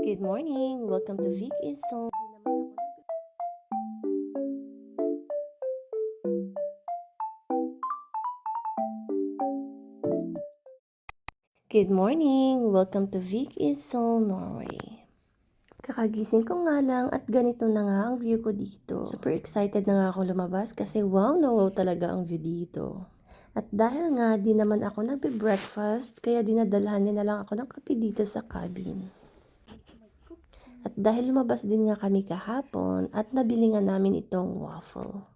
Good morning! Welcome to Vik I Sogn. Good morning! Welcome to Vik I Sogn, Norway. Kakagising ko nga lang at ganito na nga ang view ko dito. Super excited na nga ako lumabas kasi wow na wow talaga ang view dito. At dahil nga di naman ako nagbe-breakfast, kaya dinadalhan niya na lang ako ng kape dito sa cabin. At dahil lumabas din nga kami kahapon at nabili nga namin itong waffle.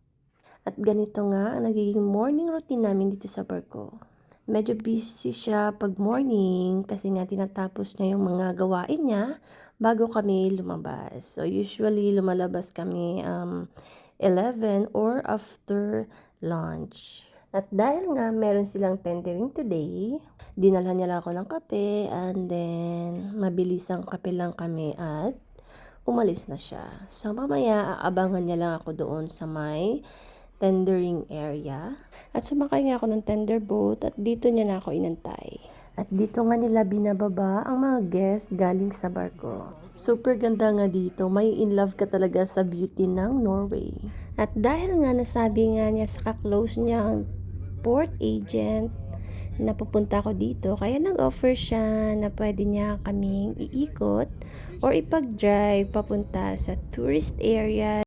At ganito nga ang nagiging morning routine namin dito sa barko. Medyo busy siya pag morning kasi nga tinatapos niya yung mga gawain niya bago kami lumabas. So usually lumalabas kami 11 or after lunch. At dahil nga meron silang tendering today, dinalhan niya lang ako ng kape and then mabilisang kape lang kami at umalis na siya. So mamaya aabangan niya lang ako doon sa may tendering area. At sumakay nga ako ng tender boat at dito niya na ako inantay. At dito nga nila binababa ang mga guests galing sa barko. Super ganda nga dito. May in love ka talaga sa beauty ng Norway. At dahil nga nasabi nga niya sa ka-close niya ang port agent na pupunta ako dito, kaya nag-offer siya na pwede niya kaming iikot or ipag-drive papunta sa tourist area